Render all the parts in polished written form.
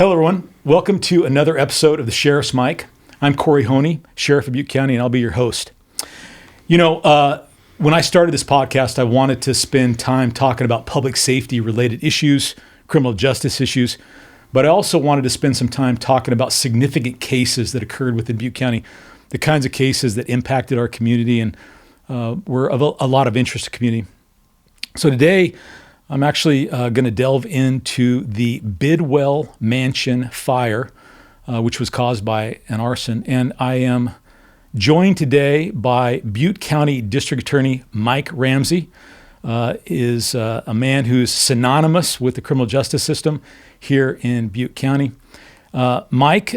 Hello, everyone. Welcome to another episode of the Sheriff's Mic. I'm Corey Honea, Sheriff of Butte County, and I'll be your host. You know, when I started this podcast, I wanted to spend time talking about public safety-related issues, criminal justice issues, but I also wanted to spend some time talking about significant cases that occurred within Butte County, the kinds of cases that impacted our community and were of a lot of interest to the community. So today, I'm actually going to delve into the Bidwell Mansion fire, which was caused by an arson. And I am joined today by Butte County District Attorney Mike Ramsey, is a man who's synonymous with the criminal justice system here in Butte County. Mike,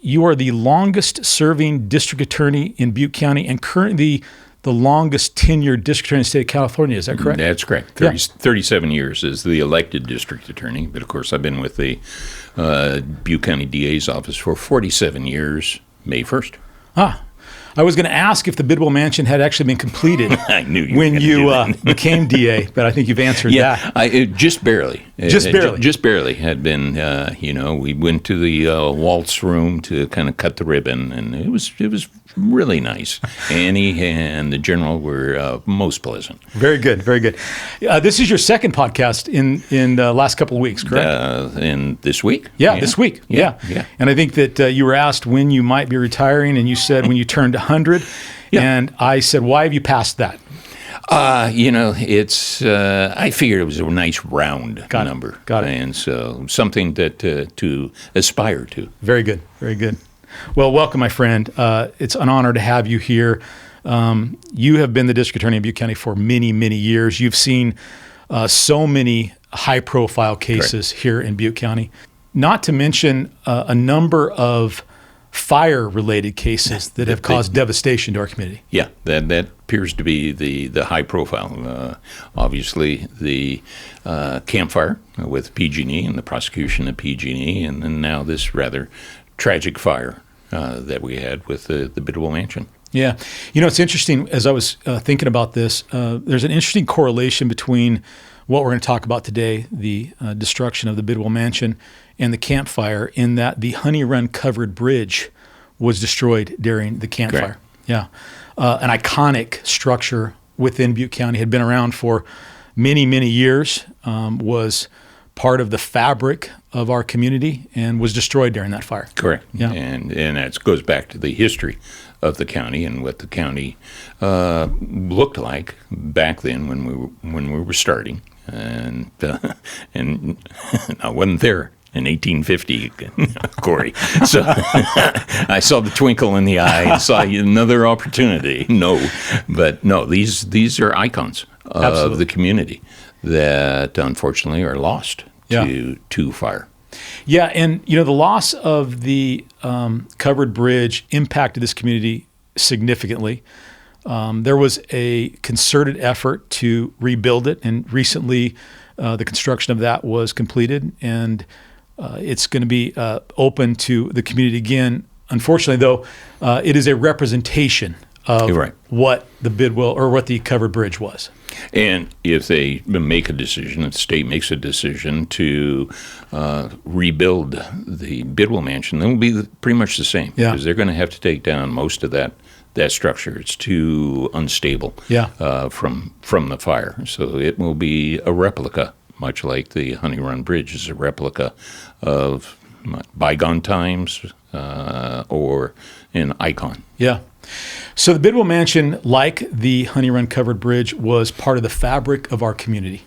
you are the longest serving district attorney in Butte County and currently the longest tenured district attorney in the state of California. Is that correct? That's correct. 37 years as the elected district attorney. But, of course, I've been with the Butte County DA's office for 47 years, May 1st. I was going to ask if the Bidwell Mansion had actually been completed I knew you when you became DA, but I think you've answered that. Just barely. Just barely. Just barely had been, we went to the waltz room to kind of cut the ribbon, and it was really nice. Annie and the general were most pleasant. Very good, very good. This is your second podcast in the last couple of weeks, correct? In this week? Yeah, this week. Yeah. And I think that you were asked when you might be retiring, and you said when you turned 100. Yeah. And I said, why have you passed that? It's I figured it was a nice round number. Got it. And so something that to aspire to. Very good, very good. Well, welcome, my friend. It's an honor to have you here. You have been the district attorney in Butte County for many, many years. You've seen so many high-profile cases here in Butte County, not to mention a number of fire-related cases that have caused devastation to our community. Yeah, that appears to be the high profile. Obviously, the campfire with PG&E and the prosecution of PG&E, and then now this rather tragic fire that we had with the Bidwell Mansion. Yeah. It's interesting, as I was thinking about this, there's an interesting correlation between what we're going to talk about today, the destruction of the Bidwell Mansion, and the campfire, in that the Honey Run covered bridge was destroyed during the campfire. Correct. Yeah. An iconic structure within Butte County, had been around for many, many years, was part of the fabric of our community, and was destroyed during that fire. Correct. Yeah. And that goes back to the history of the county and what the county looked like back then when we were starting. And I wasn't there in 1850, Corey. So I saw the twinkle in the eye and saw another opportunity. These are icons of the community that unfortunately are lost to fire. Yeah, and the loss of the covered bridge impacted this community significantly. There was a concerted effort to rebuild it, and recently the construction of that was completed, and it's going to be open to the community again. Unfortunately, though, it is a representation of what the Bidwell or what the covered bridge was. And if they make a decision, if the state makes a decision to rebuild the Bidwell Mansion, then it will be pretty much the same. Yeah. Because they're going to have to take down most of that structure. It's too unstable from the fire. So it will be a replica, much like the Honey Run Bridge is a replica of bygone times or an icon. Yeah. So the Bidwell Mansion, like the Honey Run covered bridge, was part of the fabric of our community.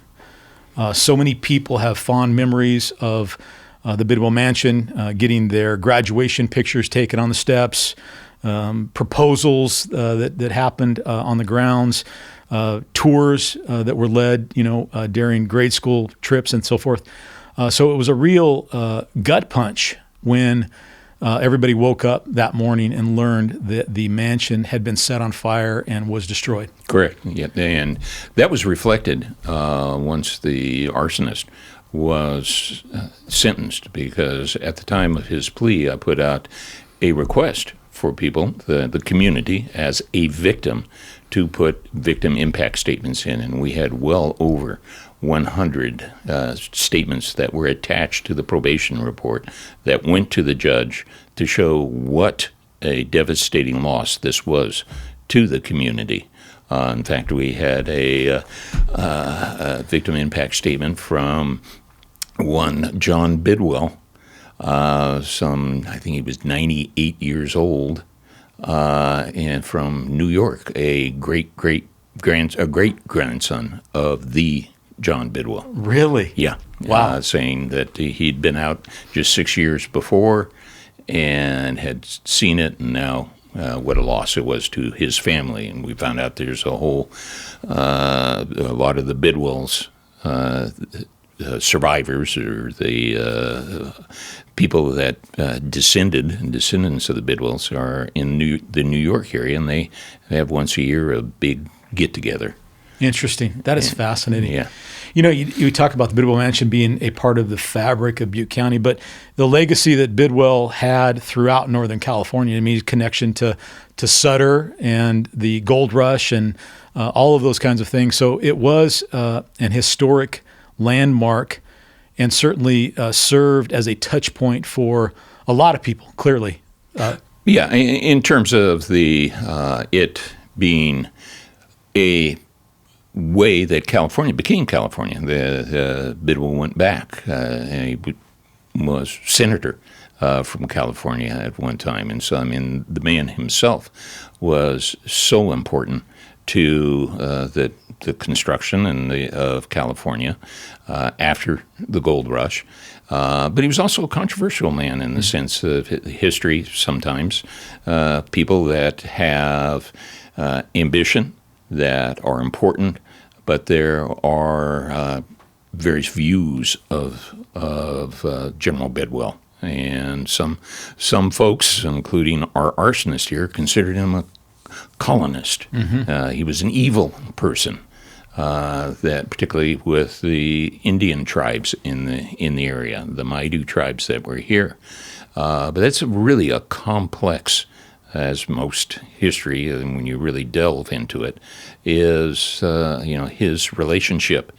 So many people have fond memories of the Bidwell Mansion, getting their graduation pictures taken on the steps, proposals that happened on the grounds, tours that were led, during grade school trips and so forth. So it was a real gut punch when everybody woke up that morning and learned that the mansion had been set on fire and was destroyed. Correct. Yeah, and that was reflected once the arsonist was sentenced, because at the time of his plea, I put out a request for people, the community, as a victim, to put victim impact statements in, and we had well over 100 statements that were attached to the probation report that went to the judge to show what a devastating loss this was to the community. In fact, we had a victim impact statement from one John Bidwell, I think he was 98 years old, and from New York, a great grandson of the John Bidwell. Really? Yeah. Wow. Saying that he'd been out just 6 years before and had seen it, and now what a loss it was to his family. And we found out there's a lot of the Bidwells, survivors, or the people that descendants of the Bidwells are in the New York area, and they have once a year a big get-together. Interesting. That is fascinating. Yeah. You know, you talk about the Bidwell Mansion being a part of the fabric of Butte County, but the legacy that Bidwell had throughout Northern California, I mean, his connection to Sutter and the gold rush and all of those kinds of things. So it was an historic landmark, and certainly served as a touch point for a lot of people, clearly. Yeah, in terms of the it being a way that California became California. The Bidwell went back. He was senator from California at one time, and so, I mean, the man himself was so important to the construction of California after the gold rush. But he was also a controversial man in the sense of history. Sometimes people that have ambition, that are important, but there are various views of General Bidwell. And some folks, including our arsonist here, considered him a colonist. Mm-hmm. He was an evil person, that particularly with the Indian tribes in the area, the Maidu tribes that were here. But that's really a complex, as most history, and when you really delve into it, is his relationship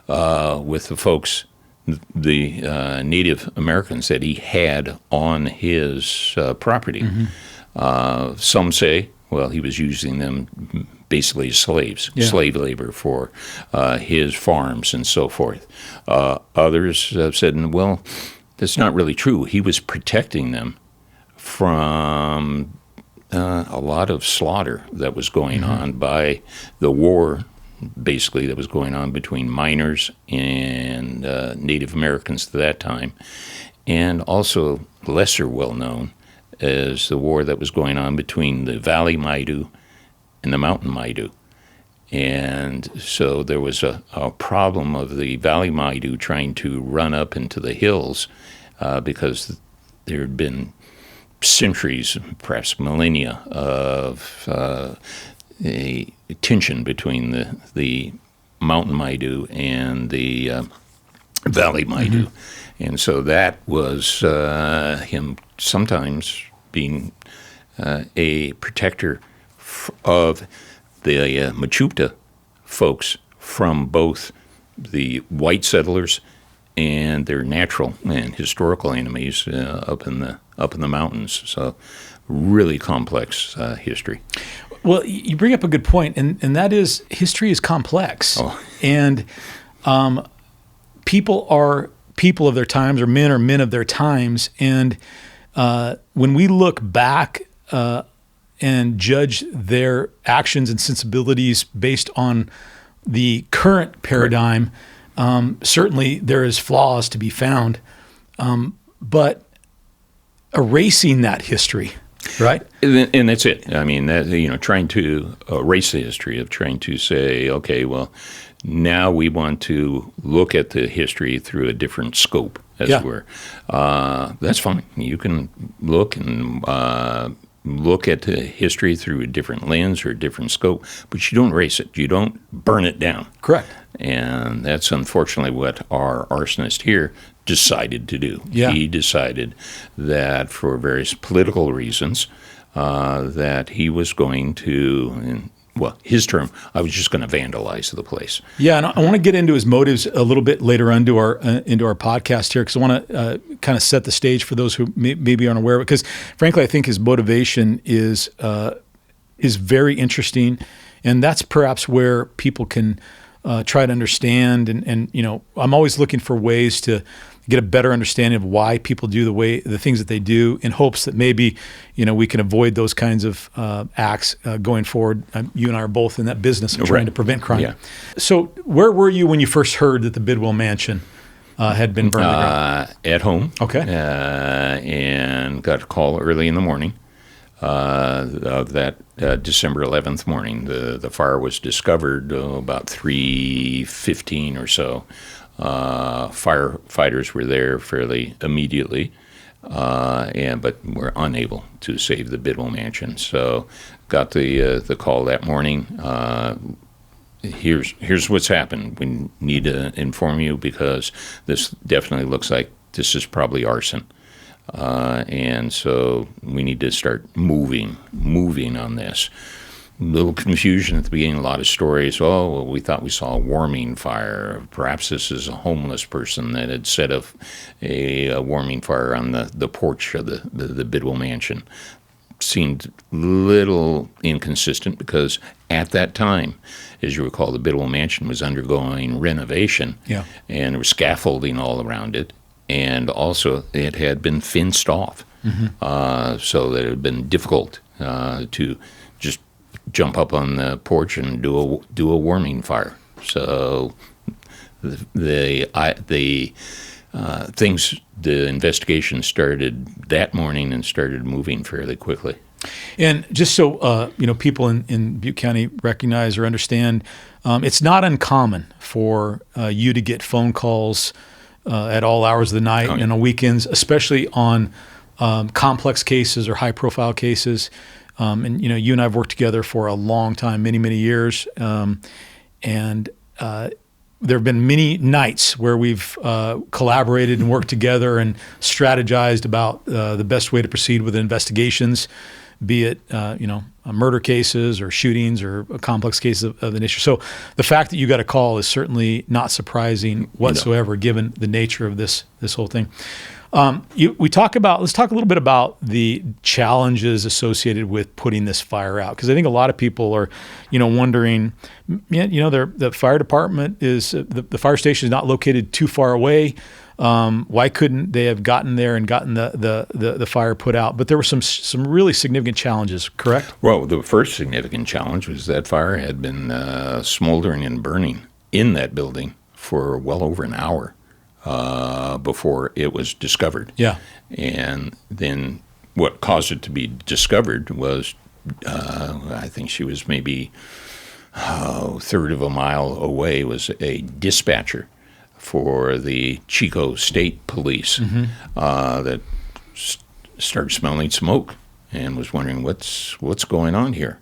with the folks, the Native Americans that he had on his property. Mm-hmm. Some say, well, he was using them basically as slaves, slave labor for his farms and so forth. Others have said, well, that's not really true. He was protecting them from a lot of slaughter that was going on by the war, basically, that was going on between miners and Native Americans at that time, and also lesser well-known as the war that was going on between the Valley Maidu and the Mountain Maidu. And so there was a problem of the Valley Maidu trying to run up into the hills because there had been centuries, perhaps millennia, of a tension between the Mountain Maidu and the Valley Maidu. Mm-hmm. And so that was him sometimes being a protector of the Mechoopda folks from both the white settlers and their natural and historical enemies up in the mountains. So really complex history. Well, you bring up a good point, and that is history is complex. Oh. And people are people of their times, or men are men of their times. And when we look back and judge their actions and sensibilities based on the current paradigm, certainly there is flaws to be found, but erasing that history, right? And that's it. I mean, trying to erase the history, of trying to say, okay, well, now we want to look at the history through a different scope, as it were. That's fine. You can look and look at the history through a different lens or a different scope, but you don't erase it. You don't burn it down. Correct. And that's unfortunately what our arsonist here decided to do. Yeah. He decided that for various political reasons that he was going to, his term, I was just going to vandalize the place. Yeah, and I want to get into his motives a little bit later into our podcast here, because I want to kind of set the stage for those who maybe aren't aware of it. Because frankly, I think his motivation is very interesting, and that's perhaps where people can try to understand. And I'm always looking for ways to get a better understanding of why people do the things that they do, in hopes that maybe we can avoid those kinds of acts going forward. You and I are both in that business of trying to prevent crime. Yeah. So where were you when you first heard that the Bidwell Mansion had been burned to the ground? At home. Okay. And got a call early in the morning of that December 11th morning. The fire was discovered about 3:15 or so. Firefighters were there fairly immediately, but were unable to save the Bidwell Mansion. So got the call that morning. Here's what's happened. We need to inform you because this definitely looks like this is probably arson. And so we need to start moving on this. A little confusion at the beginning, a lot of stories. Oh, well, we thought we saw a warming fire. Perhaps this is a homeless person that had set up a warming fire on the porch of the Bidwell Mansion. Seemed a little inconsistent because at that time, as you recall, the Bidwell Mansion was undergoing renovation. Yeah. And there was scaffolding all around it. And also, it had been fenced off, so that it had been difficult to just jump up on the porch and do a warming fire. So the investigation started that morning and started moving fairly quickly. And just so people in Butte County recognize or understand, it's not uncommon for you to get phone calls at all hours of the night and on weekends, especially on complex cases or high-profile cases. And you and I have worked together for a long time, many, many years. And there have been many nights where we've collaborated and worked together and strategized about the best way to proceed with investigations, be it murder cases or shootings or complex cases of an issue. So the fact that you got a call is certainly not surprising whatsoever, given the nature of this whole thing. Let's talk a little bit about the challenges associated with putting this fire out, because I think a lot of people are, wondering, the fire department the fire station is not located too far away. Why couldn't they have gotten there and gotten the fire put out? But there were some really significant challenges, correct? Well, the first significant challenge was that fire had been smoldering and burning in that building for well over an hour before it was discovered. Yeah. And then what caused it to be discovered was, I think she was maybe a third of a mile away, was a dispatcher for the Chico State Police that started smelling smoke and was wondering what's going on here.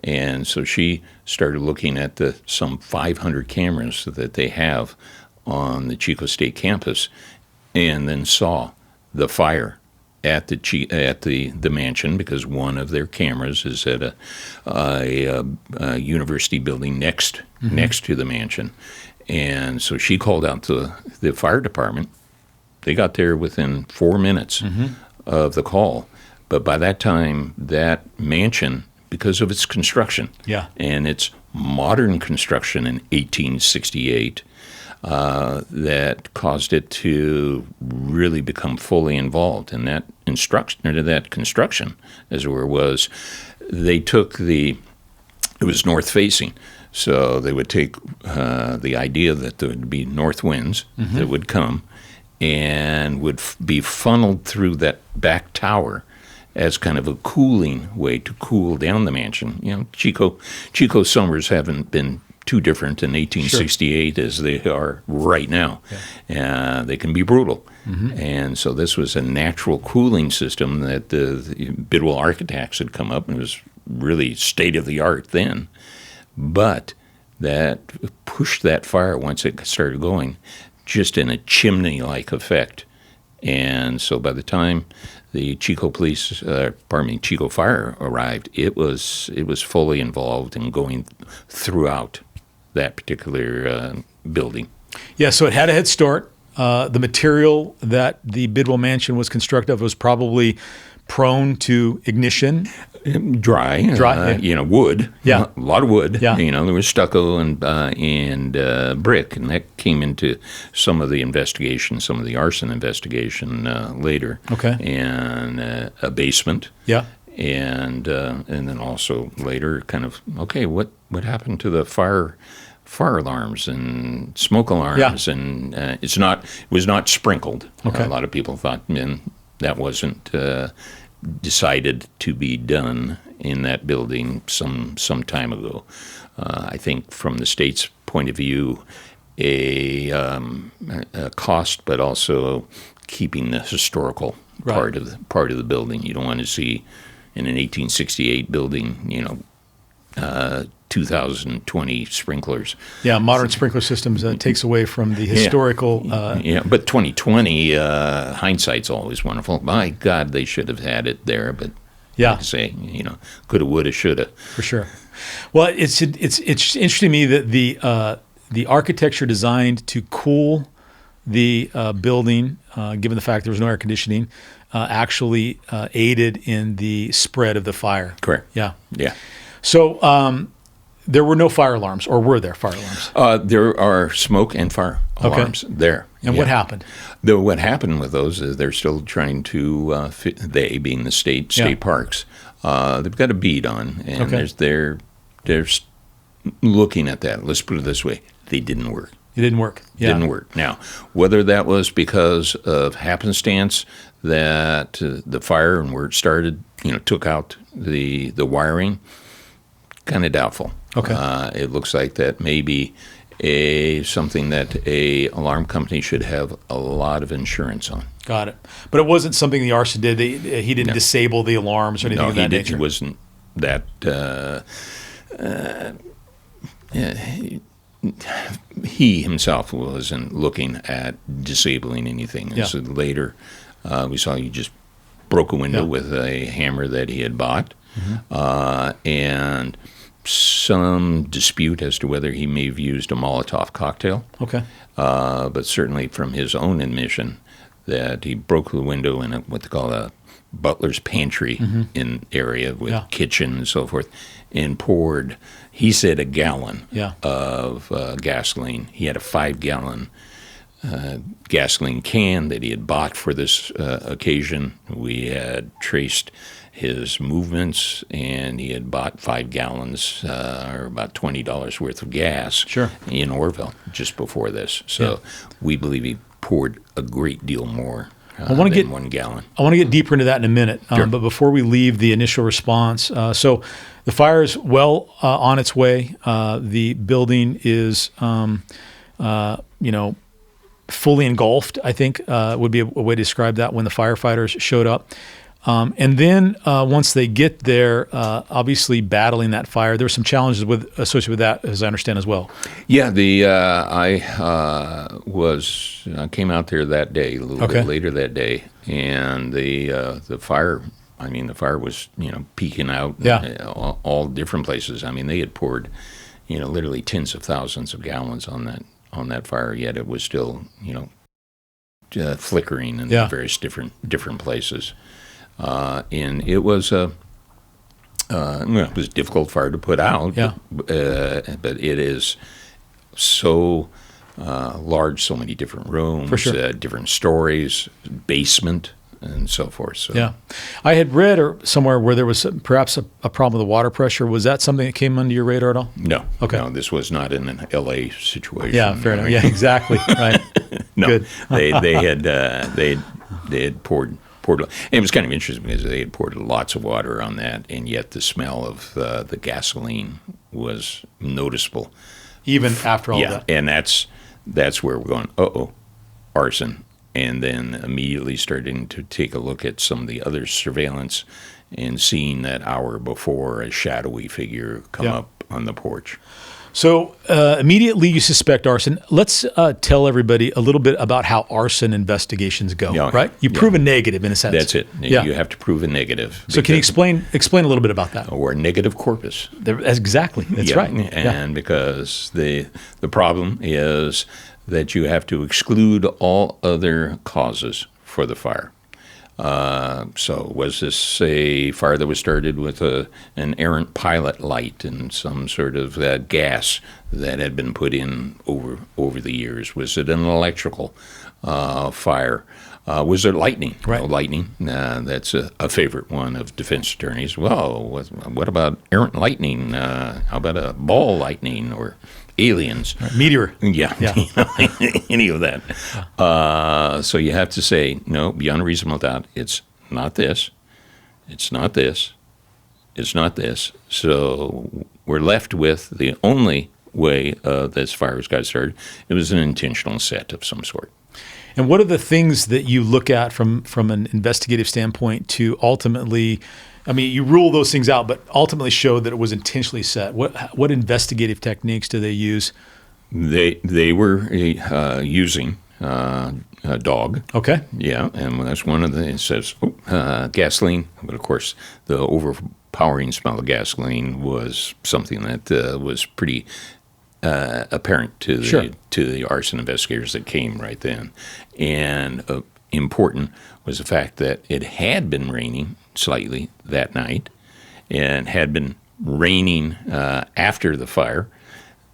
And so she started looking at some 500 cameras that they have on the Chico State campus, and then saw the fire at the mansion, because one of their cameras is at a university building next to the mansion. And so she called out to the fire department. They got there within 4 minutes of the call. But by that time, that mansion, because of its construction and its modern construction in 1868, that caused it to really become fully involved in that construction, as it were, was they took it was north facing. So they would take the idea that there would be north winds that would come and would be funneled through that back tower as kind of a cooling way to cool down the mansion. Chico summers haven't been too different in 1868 as they are right now. Yeah. They can be brutal. And so this was a natural cooling system that the Bidwell architects had come up, and it was really state-of-the-art then. But that pushed that fire, once it started going, just in a chimney-like effect. And so by the time Chico Fire arrived, it was fully involved in going throughout that particular building. Yeah, so it had a head start. The material that the Bidwell Mansion was constructed of was probably prone to ignition. Dry, yeah. Wood. Yeah. A lot of wood. Yeah. There was stucco and brick, and that came into some of the investigation, some of the arson investigation later. Okay. And a basement. Yeah. And then also later, kind of, okay, what happened to the fire alarms and smoke alarms? Yeah. And it was not sprinkled. Okay. A lot of people thought, that wasn't decided to be done in that building some time ago. I think from the state's point of view, a cost, but also keeping the historical part of the building. You don't want to see in an 1868 building, 2020 sprinklers. Yeah, modern sprinkler systems takes away from the historical. But 2020, hindsight's always wonderful. My God, they should have had it there, but like I say, coulda, woulda, shoulda. For sure. Well, it's interesting to me that the architecture designed to cool the building, given the fact there was no air conditioning, actually aided in the spread of the fire. Correct. Yeah. Yeah. So there were no fire alarms, or were there fire alarms? There are smoke and fire alarms there. And what happened? What happened with those is they're still trying to, they being the state parks, they've got a bead on, and they're looking at that. Let's put it this way. They didn't work. It didn't work. Yeah. Didn't work. Now, whether that was because of happenstance that the fire and where it started, took out the wiring, kind of doubtful. Okay. It looks like that maybe something that a alarm company should have a lot of insurance on. Got it. But it wasn't something the arson did. He didn't disable the alarms or anything of that nature. He wasn't that. He himself wasn't looking at disabling anything. Yeah. So later, we saw he just broke a window with a hammer that he had bought, and some dispute as to whether he may have used a Molotov cocktail. Okay. But certainly from his own admission that he broke the window in what they call a butler's pantry in area with kitchen and so forth, and poured, he said, a gallon of gasoline. He had a 5-gallon gasoline can that he had bought for this occasion. We had traced his movements, and he had bought 5 gallons, or about $20 worth of gas in Orville just before this. So we believe he poured a great deal more than 1 gallon. I want to get deeper into that in a minute, but before we leave the initial response, so the fire is well on its way. The building is, fully engulfed, I think would be a way to describe that when the firefighters showed up. And then once they get there, obviously battling that fire, there were some challenges associated with that, as I understand as well. Yeah, I came out there that day, a little bit later that day, and the fire. I mean, the fire was peeking out all different places. I mean, they had poured literally tens of thousands of gallons on that fire, yet it was still flickering in various different places. And it was it was a difficult fire to put out, but it is so large, so many different rooms, different stories, basement, and so forth. So. I had read somewhere where there was perhaps a problem with the water pressure. Was that something that came under your radar at all? No. Okay. No, this was not in an L.A. situation. Yeah, fair enough. Yeah, exactly. Right. No, good. they had poured. And it was kind of interesting because they had poured lots of water on that, and yet the smell of the gasoline was noticeable. Even after all that. And that's where we're going, arson. And then immediately starting to take a look at some of the other surveillance and seeing that hour before a shadowy figure come up on the porch. So immediately you suspect arson. Let's tell everybody a little bit about how arson investigations go, right? You prove a negative in a sense. That's it. Yeah. You have to prove a negative. So can you explain a little bit about that? Or negative corpus. Exactly. That's right. And because the problem is that you have to exclude all other causes for the fire. So was this a fire that was started with an errant pilot light and some sort of gas that had been put in over the years? Was it an electrical fire? Was there lightning? Right. Lightning, that's a favorite one of defense attorneys. Well, what about errant lightning? How about a ball lightning or aliens? Meteor. Yeah. Any of that. So you have to say, no, beyond a reasonable doubt, it's not this, it's not this, it's not this. So we're left with the only way this fire got started. It was an intentional set of some sort. And what are the things that you look at from an investigative standpoint to ultimately, I mean, you rule those things out, but ultimately show that it was intentionally set? What investigative techniques do they use? They were using a dog. Okay. Yeah, and that's one of the, it says gasoline, but of course the overpowering smell of gasoline was something that was pretty apparent to the arson investigators that came right then. And important was the fact that it had been raining slightly that night and had been raining after the fire,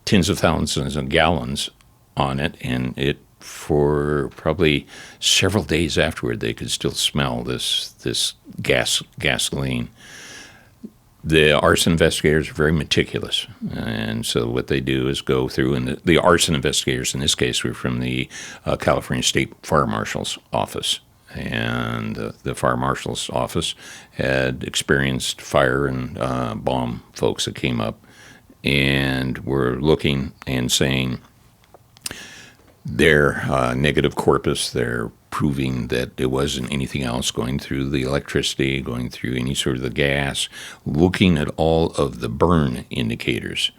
tens of thousands of gallons on it, and it for probably several days afterward they could still smell this gasoline. The arson investigators are very meticulous, and so what they do is go through, and the arson investigators in this case were from the California State Fire Marshal's office, and the Fire Marshal's office had experienced fire and bomb folks that came up and were looking and saying their negative corpus, they're proving that there wasn't anything else going through the electricity, going through any sort of the gas, looking at all of the burn indicators.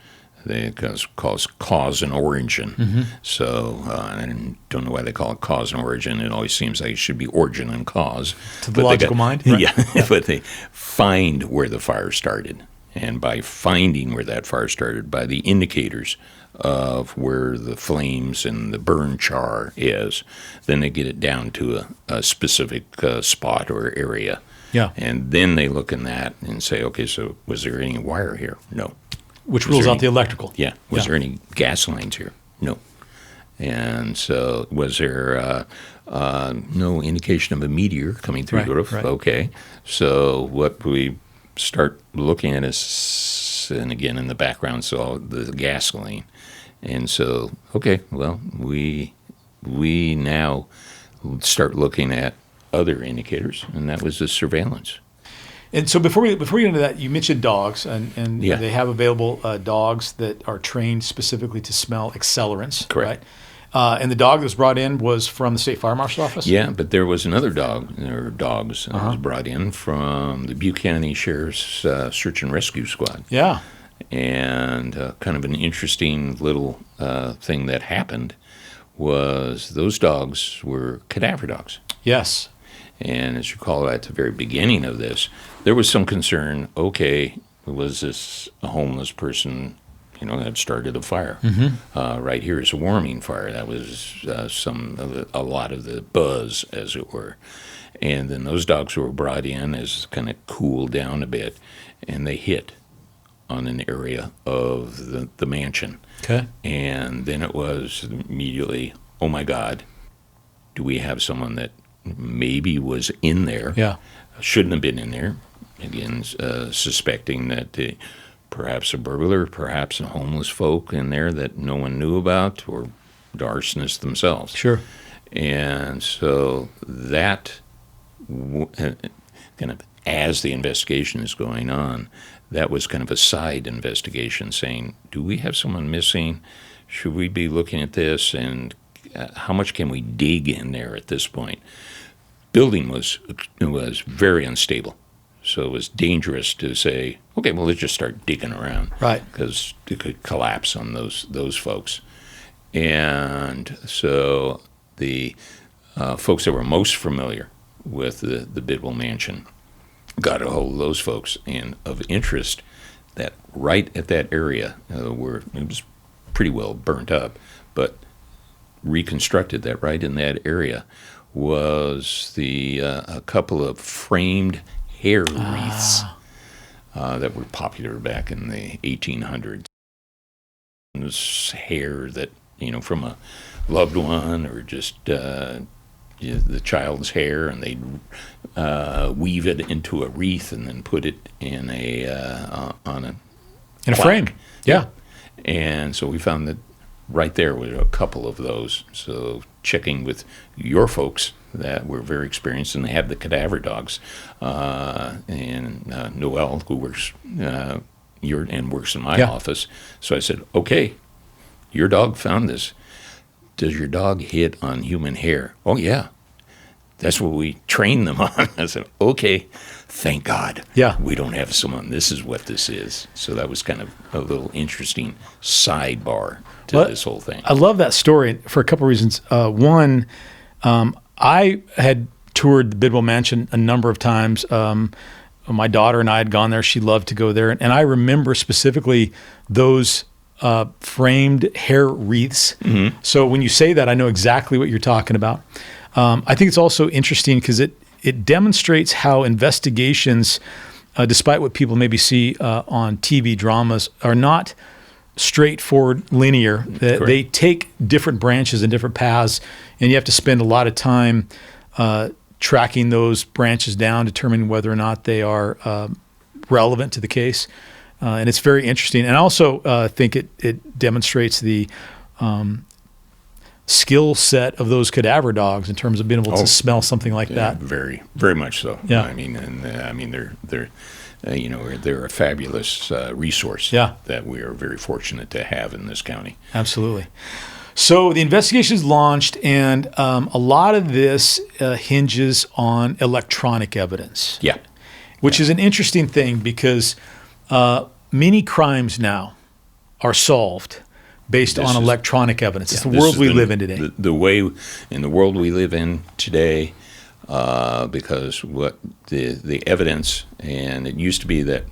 They cause and origin. Mm-hmm. So I don't know why they call it cause and origin. It always seems like it should be origin and cause. To the logical mind? Right? Yeah, but they find where the fire started. And by finding where that fire started, by the indicators of where the flames and the burn char is, then they get it down to a specific spot or area. Yeah. And then they look in that and say, okay, so was there any wire here? No. Which rules out the electrical. Yeah. Was there any gas lines here? No. And so was there no indication of a meteor coming through the roof? Right. Okay. So what we start looking at is, and again in the background, so the gasoline. And so, okay, well, we now start looking at other indicators, and that was the surveillance. And so before we get into that, you mentioned dogs, and they have available dogs that are trained specifically to smell accelerants. Correct. Right? And the dog that was brought in was from the State Fire Marshal's office? Yeah, but there was another dog, or dogs, that was brought in from the Butte County Sheriff's Search and Rescue Squad. Yeah. And kind of an interesting little thing that happened was those dogs were cadaver dogs. Yes. And as you recall, at the very beginning of this, there was some concern, okay, was this a homeless person, that started a fire? Mm-hmm. Right here is a warming fire. That was a lot of the buzz, as it were. And then those dogs were brought in as kind of cooled down a bit, and they hit on an area of the mansion. Okay. And then it was immediately, oh my God, do we have someone that maybe was in there? Yeah. Shouldn't have been in there. Again, suspecting that perhaps a burglar, perhaps a homeless folk in there that no one knew about, or the arsonists themselves. Sure. And so that, kind of as the investigation is going on, that was kind of a side investigation saying, do we have someone missing? Should we be looking at this? And how much can we dig in there at this point? Building was very unstable. So it was dangerous to say, okay, well, let's just start digging around. Right. Because it could collapse on those folks. And so the folks that were most familiar with the Bidwell Mansion got a hold of those folks, and of interest that right at that area where it was pretty well burnt up, but reconstructed that right in that area was a couple of framed hair wreaths that were popular back in the 1800s. It was hair that, from a loved one or just the child's hair, and they'd weave it into a wreath and then put it in a frame. Yeah. And so we found that right there were a couple of those. So checking with your folks that were very experienced, and they had the cadaver dogs, and Noel, who works works in my office. So I said, okay, your dog found this. Does your dog hit on human hair? Oh, yeah. That's what we train them on. I said, okay, thank God. Yeah. We don't have someone. This is what this is. So that was kind of a little interesting sidebar to this whole thing. I love that story for a couple of reasons. One, I had toured the Bidwell Mansion a number of times. My daughter and I had gone there. She loved to go there. And I remember specifically those framed hair wreaths. Mm-hmm. So when you say that, I know exactly what you're talking about. I think it's also interesting because it demonstrates how investigations, despite what people maybe see on TV dramas, are not straightforward, linear. They take different branches and different paths, and you have to spend a lot of time tracking those branches down, determining whether or not they are relevant to the case. And it's very interesting. And I also think it demonstrates the skill set of those cadaver dogs in terms of being able to smell something like that. Very, very much so. Yeah. I mean, they're they're a fabulous resource that we are very fortunate to have in this county. Absolutely. So the investigation is launched, and a lot of this hinges on electronic evidence. Yeah. Which is an interesting thing because many crimes now are solved based on electronic evidence. It's the world we live in today. The way in the world we live in today, because what the evidence, and it used to be that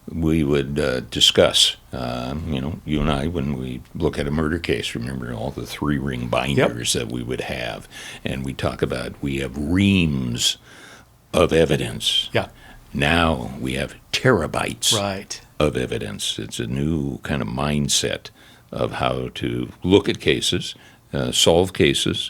we would discuss, you and I, when we look at a murder case, remember all the 3-ring binders that we would have, and we talk about we have reams of evidence. Yeah. Now we have terabytes right. of evidence. It's a new kind of mindset of how to look at cases, solve cases,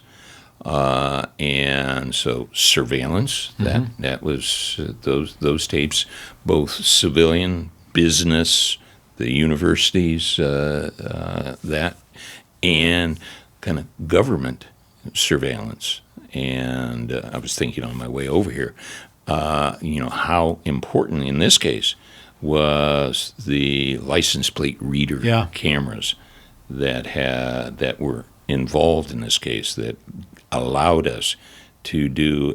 and so surveillance. Mm-hmm. That was those tapes, both civilian, business, the universities, that, and kind of government surveillance. And I was thinking on my way over here, how important in this case was the license plate reader cameras that were involved in this case, that allowed us to do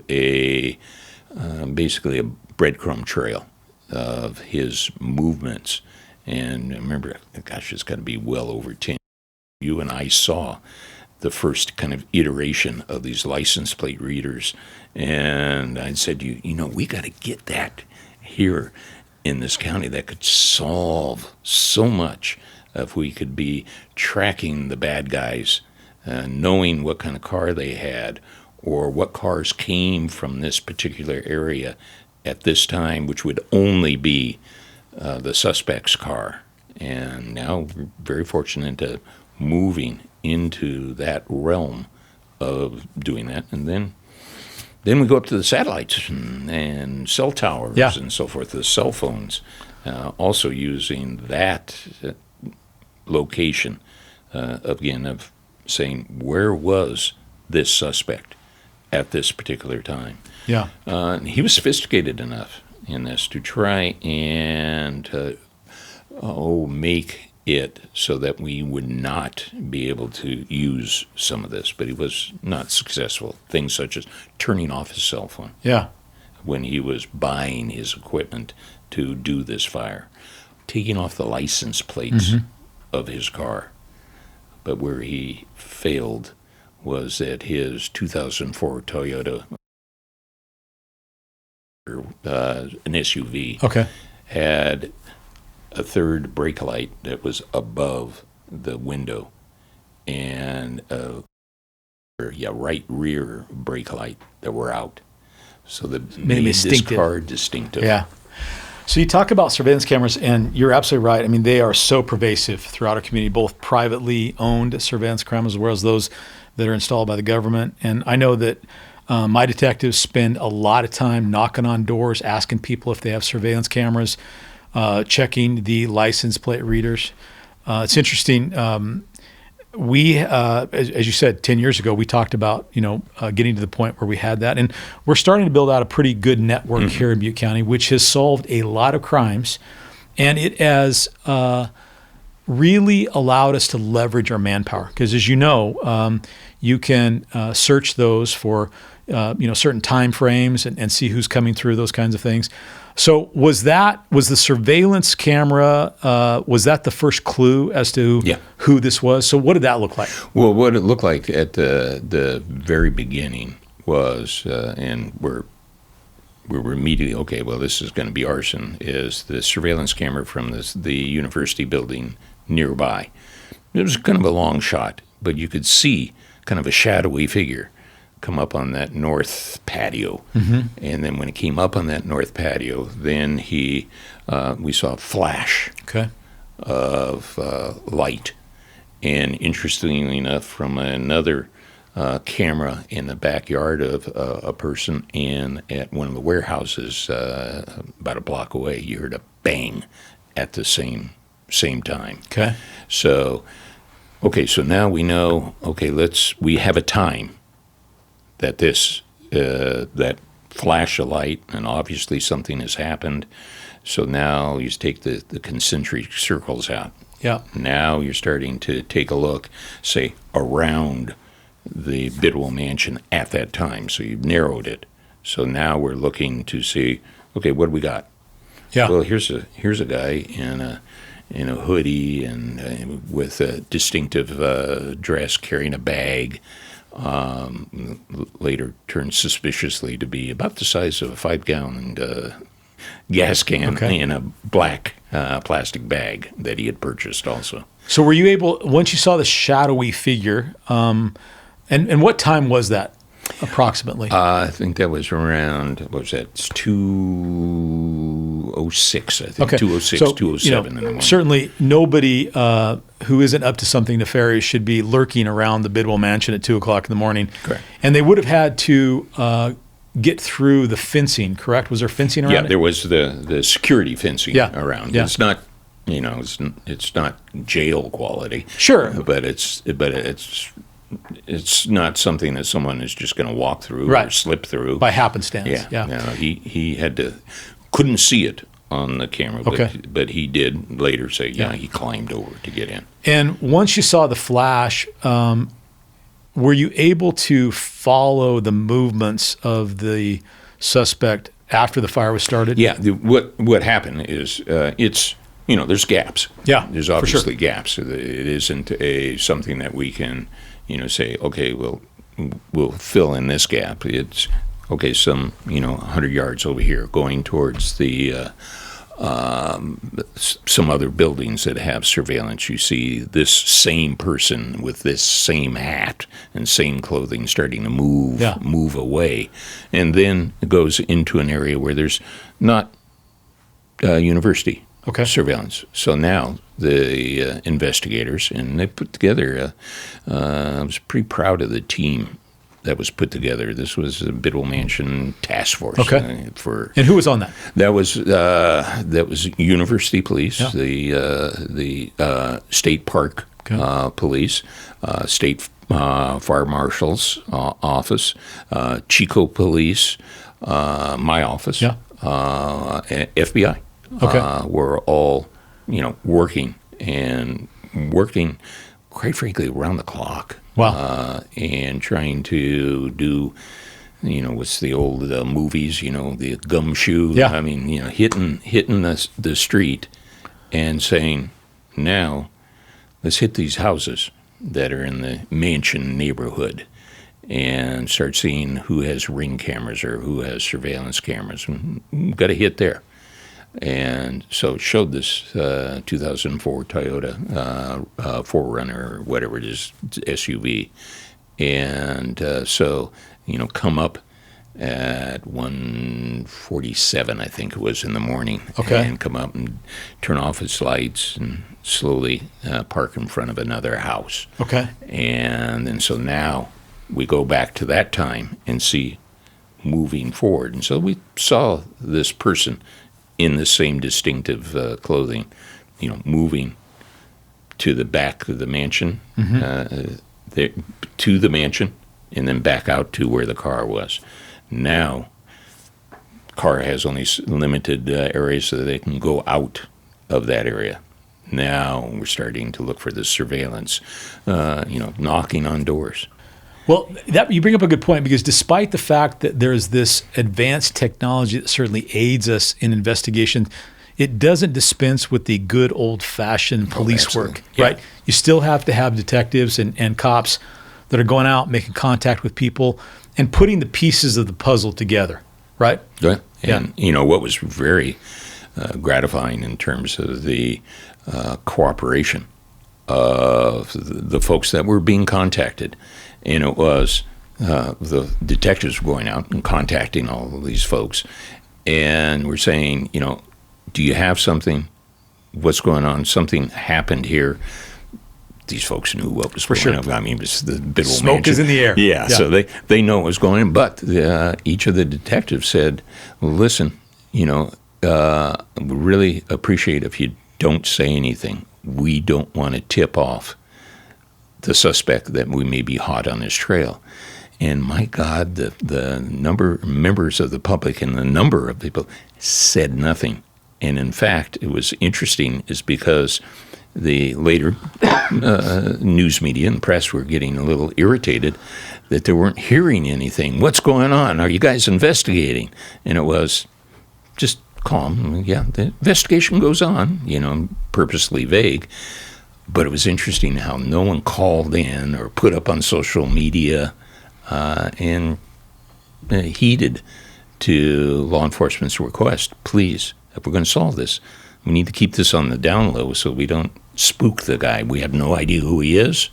basically a breadcrumb trail of his movements. And remember, gosh, it's got to be well over 10. You and I saw the first kind of iteration of these license plate readers, and I said, we got to get that here in this county. That could solve so much if we could be tracking the bad guys, knowing what kind of car they had or what cars came from this particular area at this time, which would only be the suspect's car. And now we're very fortunate to moving into that realm of doing that. And then we go up to the satellites and cell towers and so forth, the cell phones, also using that location, again, of saying, where was this suspect at this particular time? Yeah. He was sophisticated enough in this to try and make it so that we would not be able to use some of this, but he was not successful. Things such as turning off his cell phone. Yeah. when he was buying his equipment to do this fire, taking off the license plates of his car. But where he failed was at his 2004 Toyota, an SUV, had a third brake light that was above the window, and right rear brake light that were out. So that made this car distinctive. Yeah. So you talk about surveillance cameras, and you're absolutely right. I mean, they are so pervasive throughout our community, both privately owned surveillance cameras as well as those that are installed by the government. And I know that my detectives spend a lot of time knocking on doors, asking people if they have surveillance cameras, checking the license plate readers. It's interesting. We, as you said, 10 years ago, we talked about, getting to the point where we had that. And we're starting to build out a pretty good network here in Butte County, which has solved a lot of crimes. And it has really allowed us to leverage our manpower. Because as you know, you can search those for, certain time frames and see who's coming through, those kinds of things. So was the surveillance camera, was that the first clue as to who this was? So what did that look like? Well, what it looked like at the very beginning was, and we were immediately, okay, well, this is going to be arson, is the surveillance camera from the university building nearby. It was kind of a long shot, but you could see kind of a shadowy figure come up on that north patio. And then when it came up on that north patio, then we saw a flash of light. And interestingly enough, from another camera in the backyard of a person and at one of the warehouses about a block away, you heard a bang at the same time. So now we know, we have a time that that flash of light, and obviously something has happened. So now you take the concentric circles out. Now you're starting to take a look, say, around the Bidwell Mansion at that time. So you've narrowed it. So now we're looking to see, okay, what do we got? Well, here's a guy in a hoodie and with a distinctive dress, carrying a bag. Later turned suspiciously to be about the size of a 5-gallon gas can in a black plastic bag that he had purchased also. So were you able, once you saw the shadowy figure, and what time was that approximately? I think that was around, what was that? It's 2:06, I think. 2:06, so, 2:07 in the morning. Certainly nobody who isn't up to something nefarious should be lurking around the Bidwell Mansion at 2 o'clock in the morning. Correct. And they would have had to get through the fencing, correct? Was there fencing around it? Yeah, there was the security fencing around. Yeah. It's not, it's not jail quality. Sure. But it's not something that someone is just going to walk through or slip through by happenstance. No, he couldn't see it on the camera, but he did later say, he climbed over to get in. And once you saw the flash, were you able to follow the movements of the suspect after the fire was started? Yeah. What happened is there's gaps. Yeah, there's obviously gaps. It isn't something that we can say, okay, we'll fill in this gap. It's some 100 yards over here, going towards the some other buildings that have surveillance. You see this same person with this same hat and same clothing starting to move away, and then it goes into an area where there's not university surveillance. So now the investigators, and they put together, I was pretty proud of the team that was put together. This was a Bidwell Mansion task force. And who was on that? That was University Police, the State Park Police, State Fire Marshal's office, Chico Police, my office, FBI. Were all, working quite frankly around the clock. Wow. And trying to do what's the old movies, the gumshoe. Yeah. I mean, hitting the street and saying, now let's hit these houses that are in the mansion neighborhood and start seeing who has ring cameras or who has surveillance cameras. We've got a hit there. And so it showed this 2004 Toyota 4Runner or whatever it is, SUV. And so, come up at 1:47, I think it was, in the morning. Okay. And come up and turn off its lights and slowly park in front of another house. Okay. And so now we go back to that time and see moving forward. And so we saw this person in the same distinctive clothing, moving to the back of the mansion, to the mansion, and then back out to where the car was. Now, car has only limited areas so that they can go out of that area. Now we're starting to look for the surveillance, knocking on doors. Well, you bring up a good point, because despite the fact that there's this advanced technology that certainly aids us in investigation, it doesn't dispense with the good old-fashioned police work, right? Yeah. You still have to have detectives and cops that are going out, making contact with people, and putting the pieces of the puzzle together, right? Yeah. And, what was very gratifying in terms of the cooperation of the folks that were being contacted. And it was the detectives were going out and contacting all of these folks. And we're saying, do you have something? What's going on? Something happened here. These folks knew what was going on. I mean, it was the Bidwell Smoke Mansion. is in the air. Yeah, so they know what was going on. But each of the detectives said, listen, we really appreciate if you don't say anything. We don't want to tip off the suspect that we may be hot on his trail. And my God, the number of members of the public and the number of people said nothing. And in fact, it was interesting is because the later news media and press were getting a little irritated that they weren't hearing anything. What's going on? Are you guys investigating? And it was just calm. Yeah, the investigation goes on, purposely vague. But it was interesting how no one called in or put up on social media and heeded to law enforcement's request. Please, if we're going to solve this, we need to keep this on the down low so we don't spook the guy. We have no idea who he is.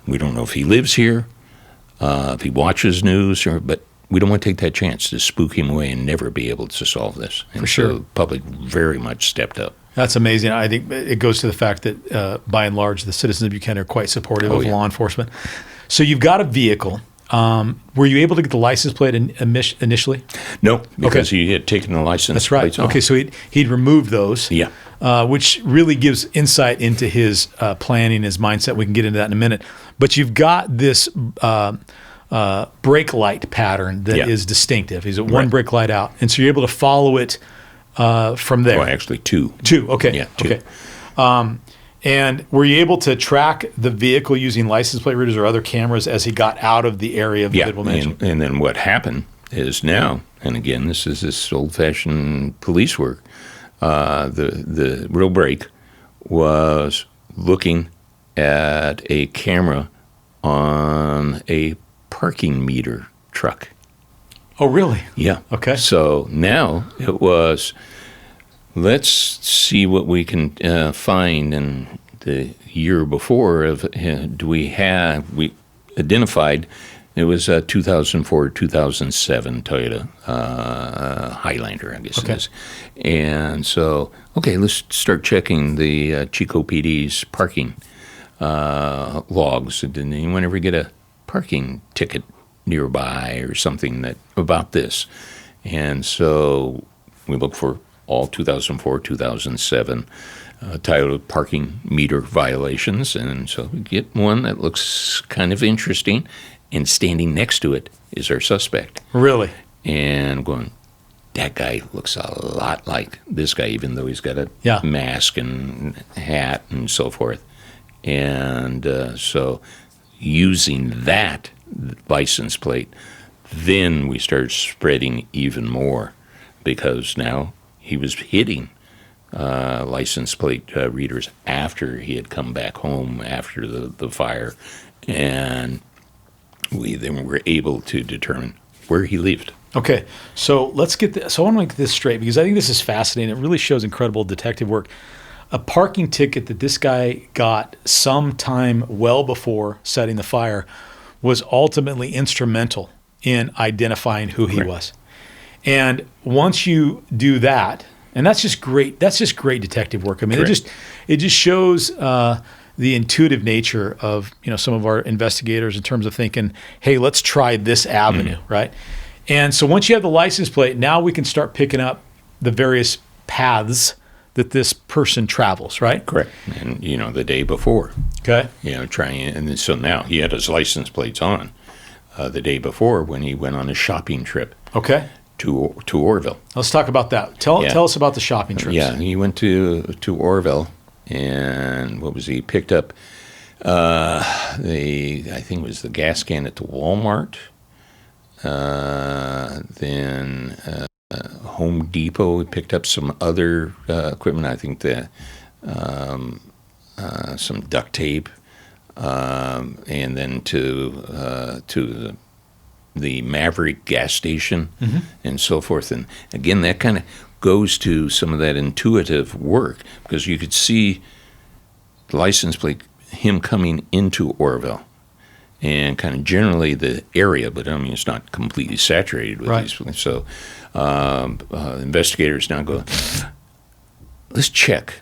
We don't know if he lives here, if he watches news, but we don't want to take that chance to spook him away and never be able to solve this. And For sure. So the public very much stepped up. That's amazing. I think it goes to the fact that, by and large, the citizens of Buchanan are quite supportive of law enforcement. So you've got a vehicle. Were you able to get the license plate initially? No, because he had taken the license. That's right. plates off. Okay, so he'd removed those. Yeah. Which really gives insight into his planning, his mindset. We can get into that in a minute. But you've got this brake light pattern that is distinctive. He's at one brake light out. And so you're able to follow it from there. Well, actually, two. Two, okay. Yeah, two. Okay. And were you able to track the vehicle using license plate readers or other cameras as he got out of the area of the Bidwell Mansion? And then what happened is now, and again, this is this old-fashioned police work, the real break was looking at a camera on a parking meter truck. Oh, really? Yeah. Okay. So now it was, let's see what we can find. In the year before, we identified, it was a 2004, 2007 Toyota Highlander, I guess it is. And so, let's start checking the Chico PD's parking logs. Did anyone ever get a parking ticket nearby or something about this? And so we look for all 2004, 2007 Toyota parking meter violations, and so we get one that looks kind of interesting, and standing next to it is our suspect. Really? And I'm going, that guy looks a lot like this guy, even though he's got a mask and hat and so forth. And so using that license plate, Then we started spreading even more because now he was hitting license plate readers after he had come back home after the fire, and we then were able to determine where he lived. Okay, so let's get this. So I want to make this straight because I think this is fascinating. It really shows incredible detective work. A parking ticket that this guy got sometime well before setting the fire was ultimately instrumental in identifying who he was. And once you do that, and that's just great. That's just great detective work. I mean, it just shows the intuitive nature of some of our investigators in terms of thinking, hey, let's try this avenue, right? And so once you have the license plate, now we can start picking up the various paths that this person travels, right? Correct. And the day before, okay, and so now he had his license plates on the day before when he went on a shopping trip. Okay. To Orville. Let's talk about that. Tell us about the shopping trips. Yeah, he went to Orville, and what was he? Picked up I think it was the gas can at the Walmart. Then Home Depot. He picked up some other equipment. I think some duct tape, and then to the Maverick gas station, and so forth. And again, that kind of goes to some of that intuitive work because you could see the license plate, him coming into Orville, and kind of generally the area, but I mean, it's not completely saturated with these things. So investigators now go, let's check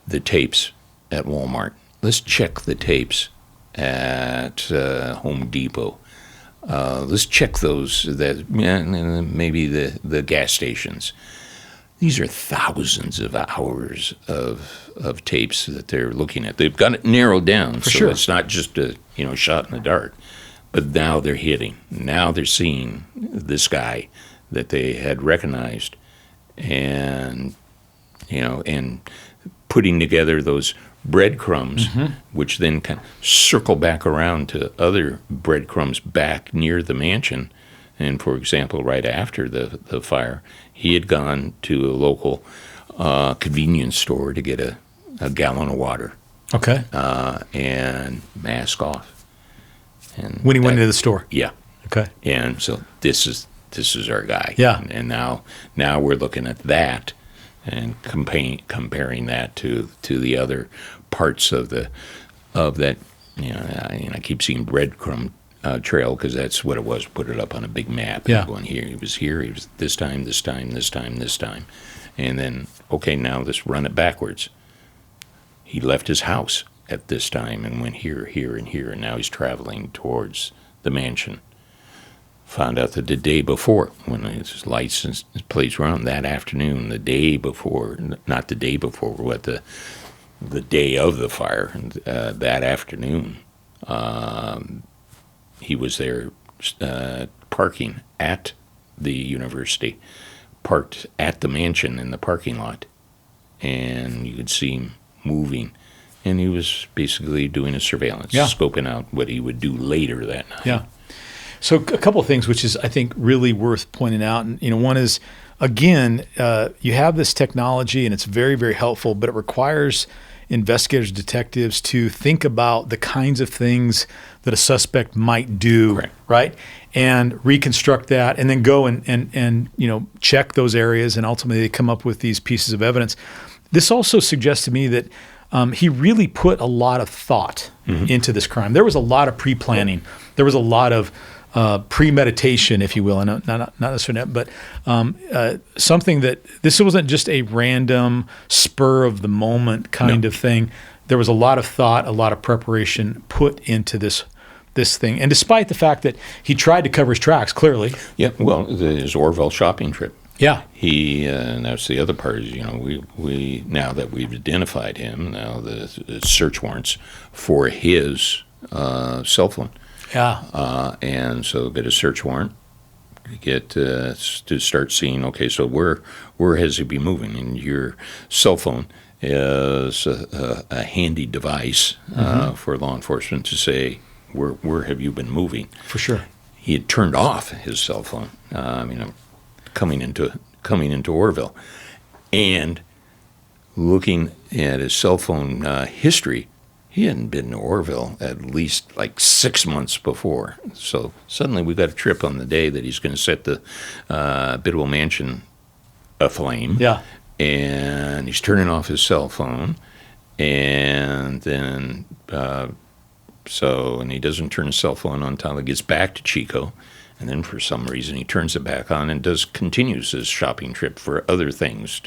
the tapes at Walmart. Let's check the tapes at Home Depot. Let's check those, maybe the gas stations. These are thousands of hours of tapes that they're looking at. They've got it narrowed down, so it's not just a shot in the dark. But now they're hitting. Now they're seeing this guy that they had recognized, and and putting together those breadcrumbs, which then kind of circle back around to other breadcrumbs back near the mansion. And for example, right after the fire, he had gone to a local convenience store to get a gallon of water. Okay. And mask off. And when he went into the store. Yeah. Okay. And so this is our guy. Yeah. And now we're looking at that and comparing that to the other parts of that. I keep seeing breadcrumb trail because that's what it was. Put it up on a big map. Yeah. Going here. He was here. He was this time. And then now let's run it backwards. He left his house at this time and went here, here, and here, and now he's traveling towards the mansion. Found out that the day before, when his license plates were on that afternoon, the day before, not the day before, but the day of the fire, that afternoon, he was there parking at the university, parked at the mansion in the parking lot, and you could see him moving, and he was basically doing a surveillance, scoping out what he would do later that night. Yeah. So a couple of things, which is, I think, really worth pointing out. And one is, again, you have this technology, and it's very, very helpful, but it requires investigators, detectives to think about the kinds of things that a suspect might do, right? And reconstruct that, and then go and check those areas, and ultimately come up with these pieces of evidence. This also suggests to me that he really put a lot of thought into this crime. There was a lot of pre-planning. There was a lot of premeditation, if you will, and not necessarily, but something that this wasn't just a random spur of the moment kind of thing. There was a lot of thought, a lot of preparation put into this thing. And despite the fact that he tried to cover his tracks, clearly. Yeah, well, his Orville shopping trip. Yeah. He, and that's the other part is, we now that we've identified him, now the search warrants for his cell phone. Yeah. And so get a search warrant, get to start seeing, okay, so where has he been moving? And your cell phone is a handy device for law enforcement to say, where have you been moving? For sure. he had turned off his cell phone. Coming into Orville, and looking at his cell phone history, he hadn't been to Orville at least like 6 months before. So suddenly we got a trip on the day that he's going to set the Bidwell Mansion aflame. Yeah. And he's turning off his cell phone, and then and he doesn't turn his cell phone on until he gets back to Chico. And then for some reason he turns it back on and continues his shopping trip for other things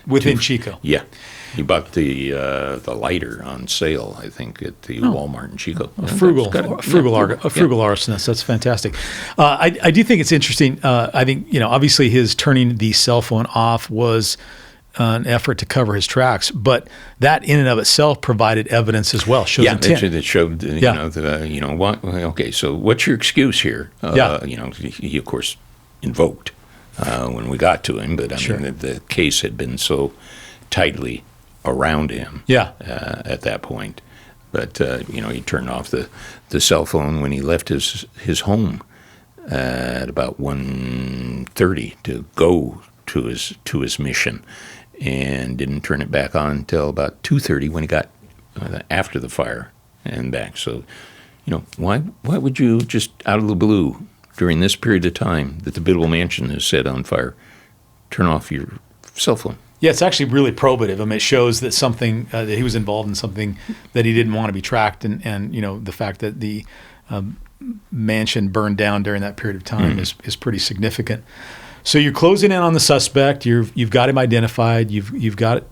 within Chico. Yeah, he bought the lighter on sale, I think, at the Walmart in Chico. A frugal arsonist. That's fantastic. I do think it's interesting. I think obviously his turning the cell phone off was an effort to cover his tracks, but that in and of itself provided evidence as well. Shows intent. That showed, what? Okay, so what's your excuse here? He of course invoked when we got to him, but I mean the case had been so tightly around him. At that point, but he turned off the cell phone when he left his home at about 1:30 to go to his mission. And didn't turn it back on until about 2:30 when he got after the fire and back. So, why would you just out of the blue during this period of time that the Bidwell Mansion is set on fire, turn off your cell phone? Yeah, it's actually really probative. I mean, it shows that something that he was involved in something that he didn't want to be tracked, and the fact that the mansion burned down during that period of time is pretty significant. So you're closing in on the suspect. You've got him identified. You've got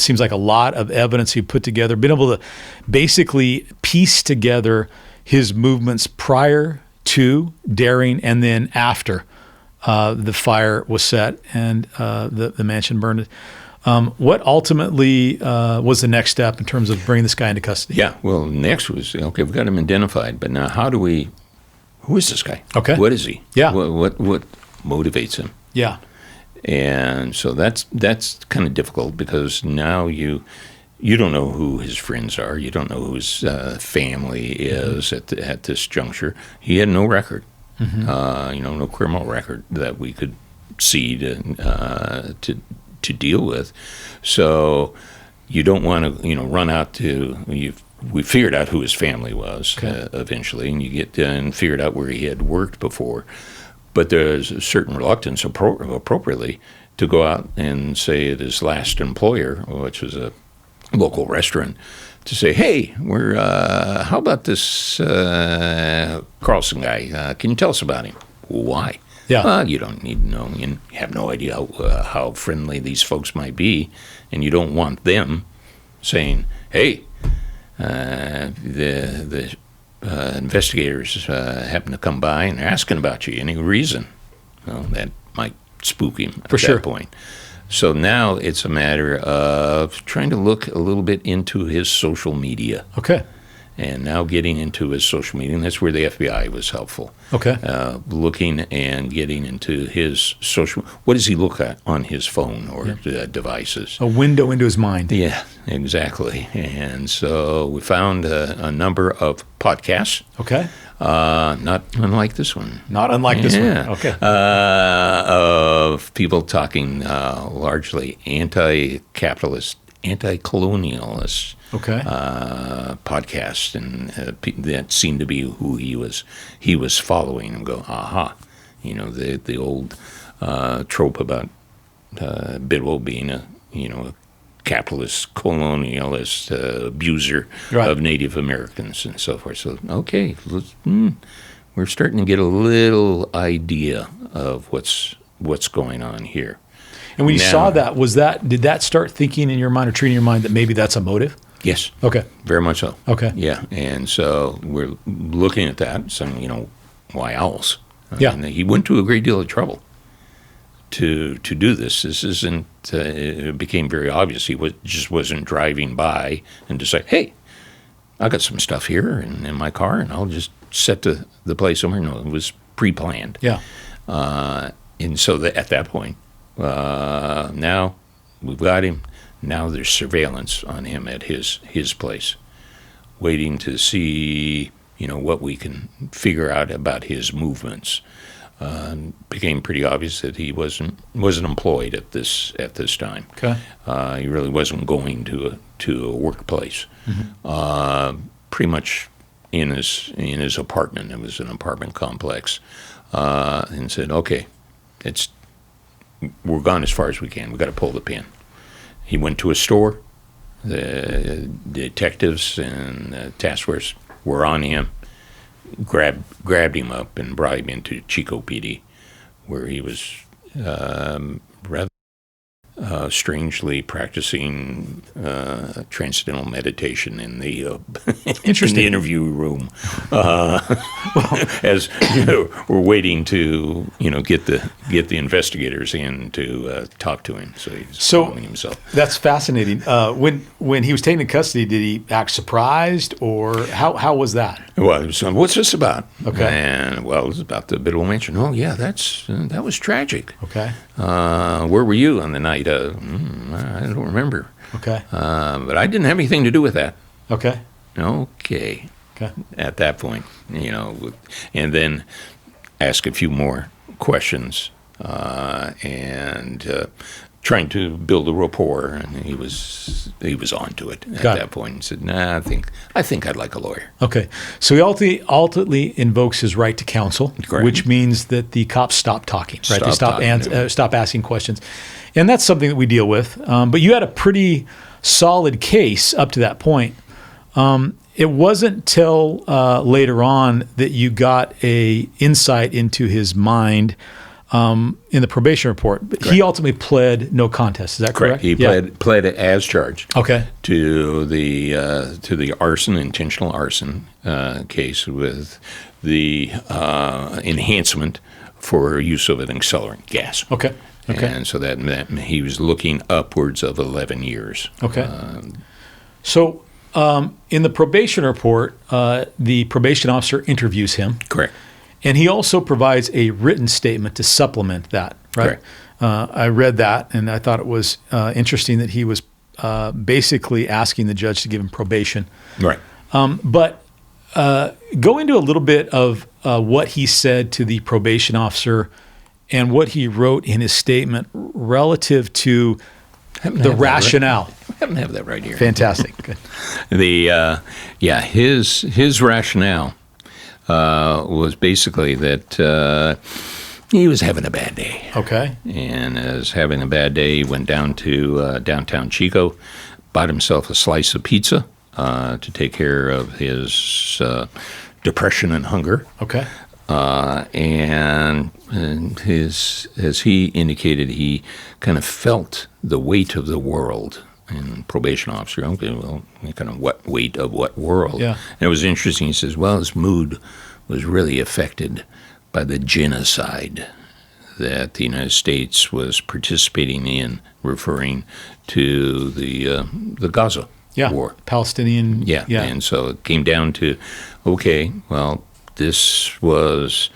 seems like a lot of evidence you put together. Been able to basically piece together his movements prior to, during, and then after the fire was set and the mansion burned. What ultimately was the next step in terms of bringing this guy into custody? Yeah. Well, next was okay. We've got him identified, but now who is this guy? Okay. What is he? Yeah. What motivates him? Yeah. And so that's kind of difficult because now you don't know who his friends are. You don't know who his family is at this juncture. He had no record, no criminal record that we could see to deal with. So you don't want to run out to we figured out who his family was eventually, and you get and figured out where he had worked before. But there's a certain reluctance, appropriately, to go out and say at his last employer, which was a local restaurant, to say, "Hey, how about this Carlson guy? Can you tell us about him?" Why? Yeah. You don't need to know. You have no idea how friendly these folks might be, and you don't want them saying, "Hey, the investigators happen to come by and they're asking about you. Any reason?" Well, that might spook him at that point. So now it's a matter of trying to look a little bit into his social media. Okay. And now getting into his social media, and that's where the FBI was helpful. Okay. Looking and getting into his social. What does he look at on his phone or devices? A window into his mind. Yeah, exactly. And so we found a number of podcasts. Okay. Not unlike this one. Not unlike this one. Okay. Of people talking largely anti-capitalist, anti-colonialist. Okay. Podcast, and that seemed to be who he was following, and go, aha, the old trope about Bidwell being a capitalist, colonialist, abuser of Native Americans and so forth. So okay, we're starting to get a little idea of what's going on here. And when you saw that, did that start thinking in your mind or treating your mind that maybe that's a motive? Yes. Okay. Very much so. Okay. Yeah. And so we're looking at that, saying, why else? And he went to a great deal of trouble to do this. This isn't, it became very obvious. He just wasn't driving by and decide, hey, I got some stuff here in my car and I'll just set the place somewhere. No, it was pre-planned. Yeah. And so at that point, now we've got him. Now there's surveillance on him at his place, waiting to see, what we can figure out about his movements. Became pretty obvious that he wasn't employed at this time. Okay. He really wasn't going to a workplace. Pretty much in his apartment. It was an apartment complex, and said, "Okay, we're gone as far as we can. We got to pull the pin." He went to a store. The detectives and task force were on him. Grabbed him up and brought him into Chico PD, where he was rather strangely practicing transcendental meditation in the in the interview room, as we're waiting to get the investigators in to talk to him. So he's calming himself. That's fascinating. When he was taken into custody, did he act surprised, or how was that? Well, so what's this about? Okay. And well, it's about the Bidwell Mansion. Oh yeah, that was tragic. Okay. Where were you on the night? I don't remember. Okay. But I didn't have anything to do with that. Okay. Okay. Okay. At that point, and then ask a few more questions, and trying to build a rapport. And he was onto it at that point. And said, "Nah, I think I'd like a lawyer." Okay. So he ultimately invokes his right to counsel, Correct. which means that the cops stop talking, right? They stop asking questions. And that's something that we deal with. But you had a pretty solid case up to that point. It wasn't till later on that you got a insight into his mind in the probation report. But he ultimately pled no contest. Is that correct? He pled as charged. Okay. To the arson, intentional arson case with the enhancement for use of an accelerant gas. Okay. Okay. And so that meant he was looking upwards of 11 years. Okay. So in the probation report, the probation officer interviews him. Correct. And he also provides a written statement to supplement that, right? Correct. I read that, and I thought it was interesting that he was basically asking the judge to give him probation. Right. But go into a little bit of what he said to the probation officer and what he wrote in his statement relative to the rationale. I happen to have that right here. Fantastic. Good. His rationale was basically that he was having a bad day. Okay. And as having a bad day, he went down to downtown Chico, bought himself a slice of pizza to take care of his depression and hunger. Okay. And as he indicated, he kind of felt the weight of the world. And probation officer, okay, well, kind of what weight of what world? Yeah. And it was interesting. He says, well, his mood was really affected by the genocide that the United States was participating in, referring to the Gaza war. Palestinian. Yeah. And so it came down to, okay, well, this was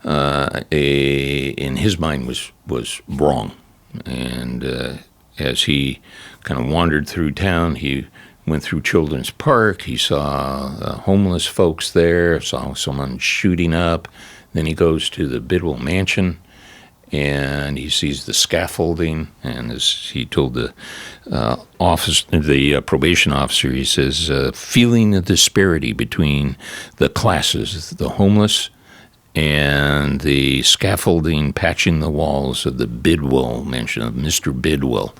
in his mind was wrong, and as he kind of wandered through town, he went through Children's Park. He saw homeless folks there. Saw someone shooting up. Then he goes to the Bidwell Mansion, and he sees the scaffolding. And as he told the probation officer, he says, feeling the disparity between the classes, the homeless and the scaffolding patching the walls of the Bidwell Mansion, of Mr. Bidwell.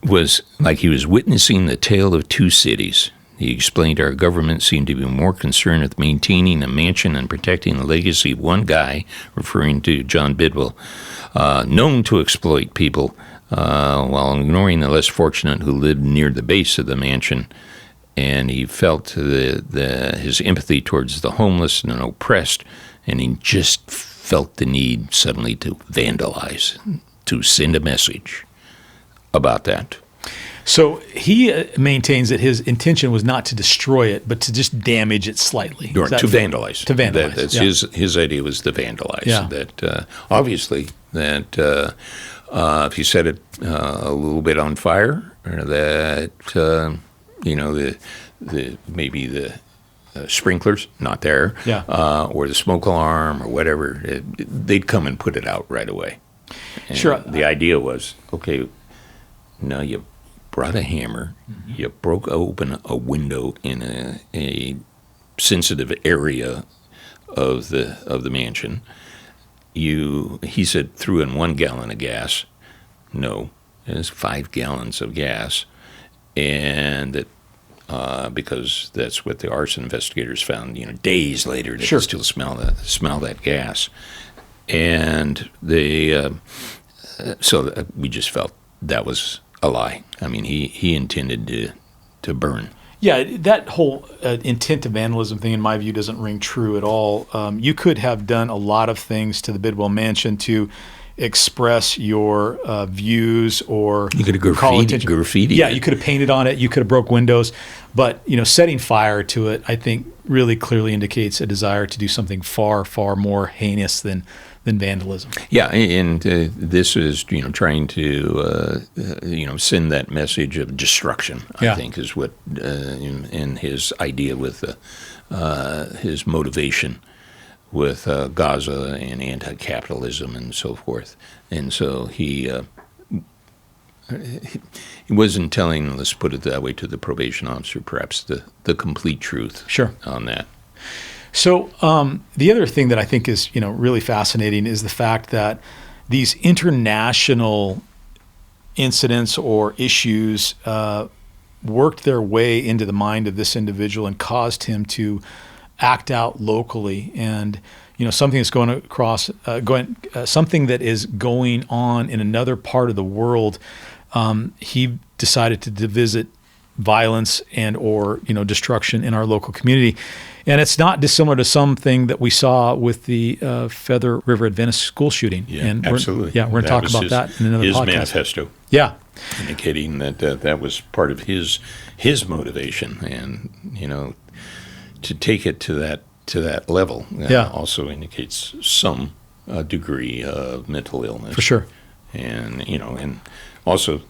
Was like he was witnessing the tale of two cities. He explained our government seemed to be more concerned with maintaining a mansion and protecting the legacy of one guy, referring to John Bidwell, known to exploit people, while ignoring the less fortunate who lived near the base of the mansion. And he felt his empathy towards the homeless and oppressed, and he just felt the need suddenly to vandalize, to send a message about that. So he maintains that his intention was not to destroy it, but to just damage it slightly. To vandalize. To vandalize. That's his idea was to vandalize. Yeah. That obviously that if you set it a little bit on fire, that maybe the sprinklers not there, or the smoke alarm or whatever, they'd come and put it out right away. And sure. The idea was, okay, now you brought a hammer, you broke open a window in a sensitive area of the mansion. He said, threw in 1 gallon of gas. No, it was 5 gallons of gas, and that because that's what the arson investigators found. Days later, they could still smell that gas, and they so we just felt that was a lie. I mean, he intended to burn. Yeah, that whole intent to vandalism thing, in my view, doesn't ring true at all. You could have done a lot of things to the Bidwell Mansion to express your views, or you could have graffiti. Yeah, you could have painted on it. You could have broke windows, but setting fire to it, I think, really clearly indicates a desire to do something far, far more heinous than vandalism. Yeah, and this is trying to send that message of destruction. I think is what in his idea with his motivation with Gaza and anti-capitalism and so forth. And so he wasn't telling, let's put it that way, to the probation officer, perhaps the complete truth on that. So the other thing that I think is really fascinating is the fact that these international incidents or issues worked their way into the mind of this individual and caused him to act out locally. And something that's something that is going on in another part of the world, he decided to visit violence and or destruction in our local community. And it's not dissimilar to something that we saw with the Feather River Adventist school shooting. Yeah, and absolutely. We're going to talk about that in another podcast. His manifesto. Yeah. Indicating that that was part of his motivation, and to take it to that level also indicates some degree of mental illness. For sure. And and also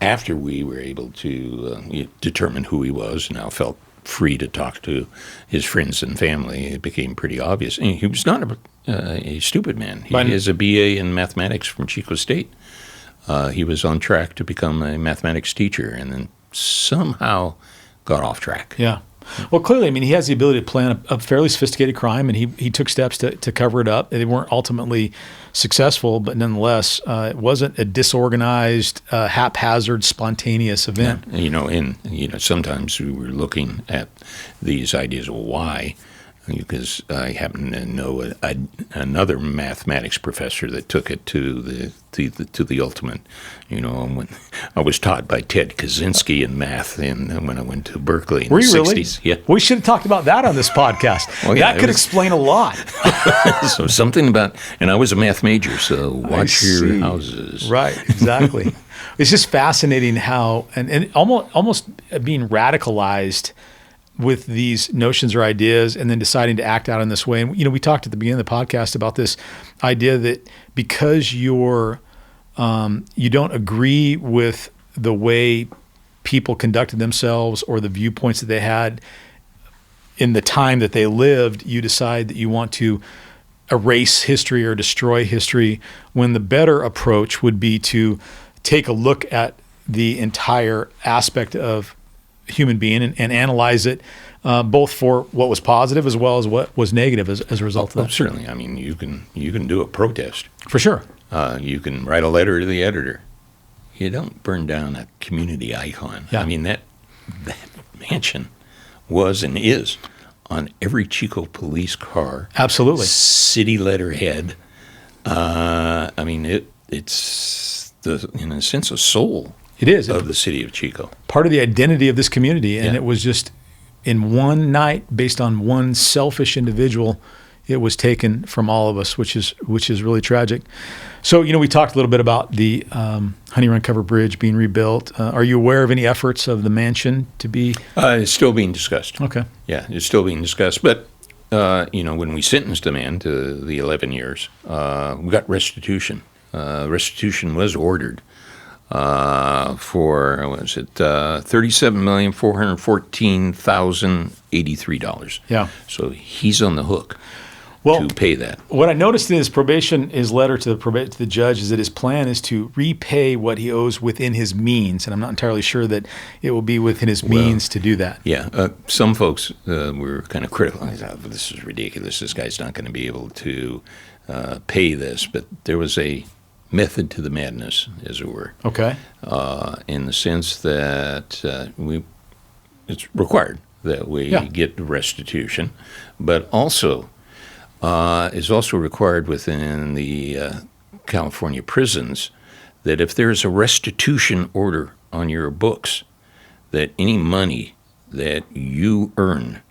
after we were able to determine who he was, now felt free to talk to his friends and family, it became pretty obvious. And he was not a stupid man. He has a BA in mathematics from Chico State. He was on track to become a mathematics teacher, and then somehow got off track. Yeah. Well, clearly, he has the ability to plan a fairly sophisticated crime, and he took steps to cover it up. They weren't ultimately successful, but nonetheless, it wasn't a disorganized, haphazard, spontaneous event. Yeah. And sometimes we were looking at these ideas of why, because I happen to know another mathematics professor that took it to the ultimate. When I was taught by Ted Kaczynski in math, and when I went to Berkeley in the 60s. Really? Yeah. We should have talked about that on this podcast. Well, that could explain a lot. So something about, and I was a math major, so watch your houses. Right, exactly. It's just fascinating how, and almost being radicalized with these notions or ideas, and then deciding to act out in this way. And we talked at the beginning of the podcast about this idea that because you don't agree with the way people conducted themselves or the viewpoints that they had in the time that they lived, you decide that you want to erase history or destroy history, when the better approach would be to take a look at the entire aspect of human being and analyze it, both for what was positive as well as what was negative as a result of that. Certainly. You can do a protest. For sure. You can write a letter to the editor. You don't burn down a community icon. Yeah. That mansion was and is on every Chico police car. Absolutely. City letterhead. It's in a sense, a soul. It is. Of the city of Chico. Part of the identity of this community. And it was just in one night, based on one selfish individual, it was taken from all of us, which is really tragic. So, we talked a little bit about the Honey Run Cover Bridge being rebuilt. Are you aware of any efforts of the mansion to be? It's still being discussed. Okay. Yeah, it's still being discussed. But, when we sentenced a man to the 11 years, we got restitution. Restitution was ordered. for, what was it, $37,414,083. Yeah. So he's on the hook Well, to pay that. what I noticed in his letter to the judge, is that his plan is to repay what he owes within his means, and I'm not entirely sure that it will be within his means to do that. Yeah, some folks were kind of critical. I thought, this is ridiculous. This guy's not going to be able to pay this. But there was a method to the madness, as it were. Okay. In the sense that it's required that we get restitution, but also is also required within the California prisons that if there is a restitution order on your books, that any money that you earn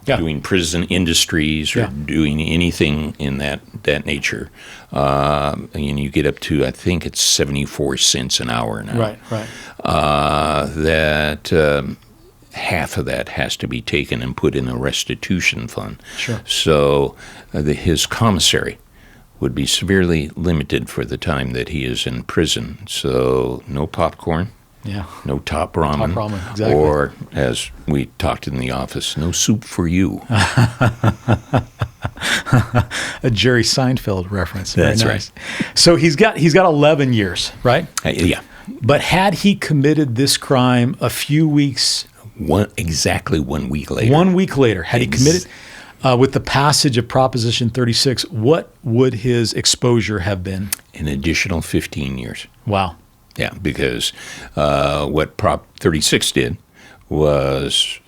doing prison industries or doing anything in that nature, and you get up to, I think it's 74 cents an hour now. Right. That half of that has to be taken and put in a restitution fund. Sure. So his commissary would be severely limited for the time that he is in prison. So no popcorn. Yeah. No top ramen. Top ramen, exactly. Or, as we talked in the office, no soup for you. A Jerry Seinfeld reference. That's Very nice. So he's got 11 years, right? Yeah. But had he committed this crime a few weeks... Exactly 1 week later. 1 week later, had he committed... with the passage of Proposition 36, what would his exposure have been? An additional 15 years. Wow. Yeah, because what Prop 36 did was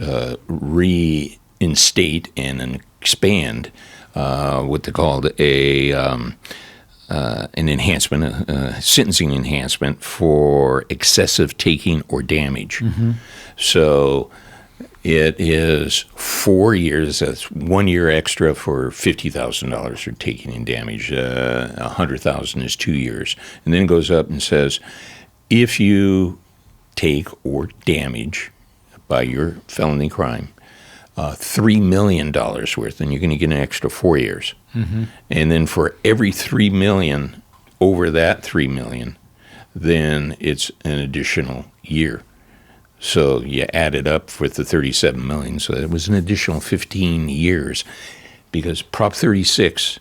reinstate and expand what they called an enhancement, a sentencing enhancement for excessive taking or damage. Mm-hmm. So it is 4 years. That's 1 year extra for $50,000 for taking in damage. $100,000 is 2 years, and then it goes up and says, if you take or damage by your felony crime $3 million worth, then you're going to get an extra 4 years. Mm-hmm. And then for every $3 million over that $3 million, then it's an additional year. So you add it up with the $37 million. So it was an additional 15 years because Prop 36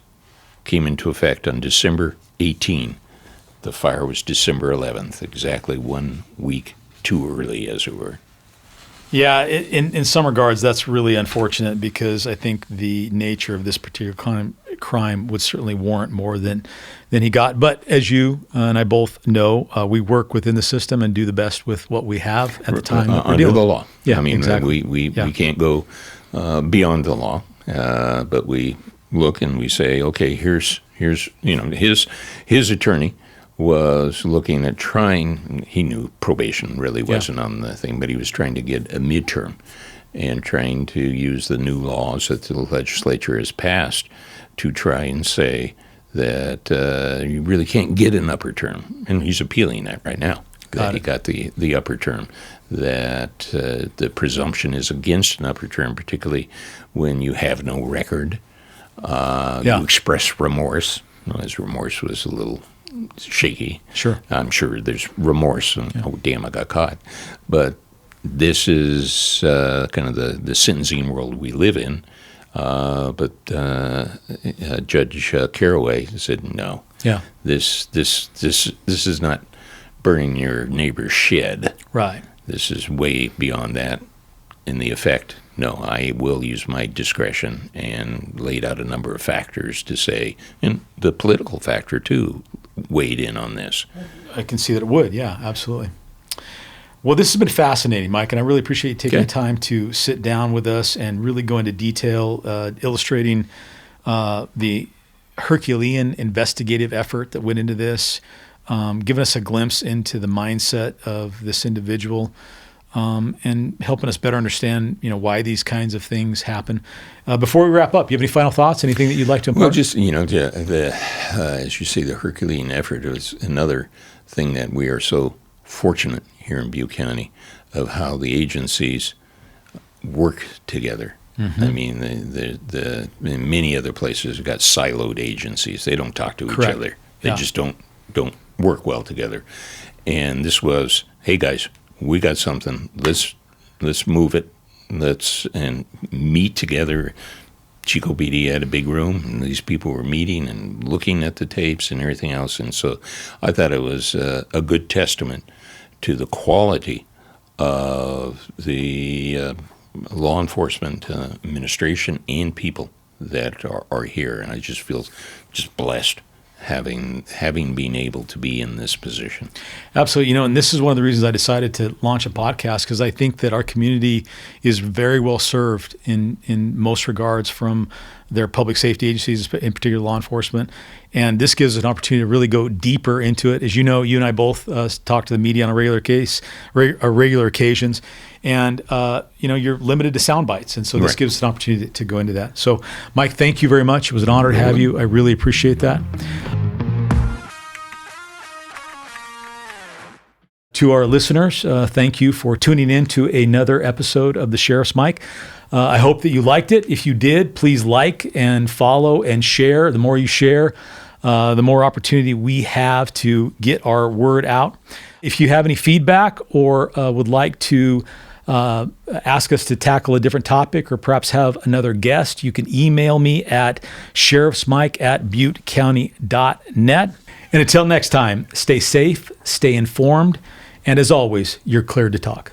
came into effect on December 18. The fire was December 11th, exactly 1 week too early, as it were. Yeah, in some regards, that's really unfortunate because I think the nature of this particular crime would certainly warrant more than he got. But as you and I both know, we work within the system and do the best with what we have at the time. Under the law. Yeah, I mean, exactly. we can't go beyond the law, but we look and we say, okay, here's his attorney was looking at trying, he knew probation really wasn't on the thing, but he was trying to get a midterm and trying to use the new laws that the legislature has passed to try and say that you really can't get an upper term. And he's appealing that right now, that he got the upper term, that the presumption is against an upper term, particularly when you have no record. You express remorse. Well, his remorse was a little shaky. Sure. I'm sure there's remorse and, oh, damn, I got caught. But this is kind of the sentencing world we live in. But Judge Caraway said, no. Yeah. This is not burning your neighbor's shed. Right. This is way beyond that. In the effect, no, I will use my discretion, and laid out a number of factors to say, and the political factor too weighed in on this. I can see that it would. Yeah, absolutely. Well, this has been fascinating, Mike, and I really appreciate you taking the time to sit down with us and really go into detail, illustrating the Herculean investigative effort that went into this, giving us a glimpse into the mindset of this individual, and helping us better understand, why these kinds of things happen. Before we wrap up, you have any final thoughts? Anything that you'd like to impart? Well, just as you say, the Herculean effort is another thing that we are so fortunate here in Butte County of how the agencies work together. Mm-hmm. I mean, the in many other places, you've got siloed agencies. They don't talk to each other. They just don't work well together. And this was, hey guys, we got something. Let's move it. Let's and meet together. Chico BD had a big room, and these people were meeting and looking at the tapes and everything else. And so I thought it was a good testament to the quality of the law enforcement administration and people that are here. And I just feel just blessed having been able to be in this position. Absolutely. And this is one of the reasons I decided to launch a podcast, because I think that our community is very well served in most regards from their public safety agencies, in particular law enforcement. And this gives us an opportunity to really go deeper into it. As you know, you and I both talk to the media on a regular occasions. And, you're limited to sound bites. And so this gives us an opportunity to go into that. So, Mike, thank you very much. It was an honor to have you. I really appreciate that. To our listeners, thank you for tuning in to another episode of the Sheriff's Mike. I hope that you liked it. If you did, please like and follow and share. The more you share, the more opportunity we have to get our word out. If you have any feedback or would like to ask us to tackle a different topic or perhaps have another guest, you can email me at sheriffsmike@buttecounty.net. And until next time, stay safe, stay informed, and as always, you're cleared to talk.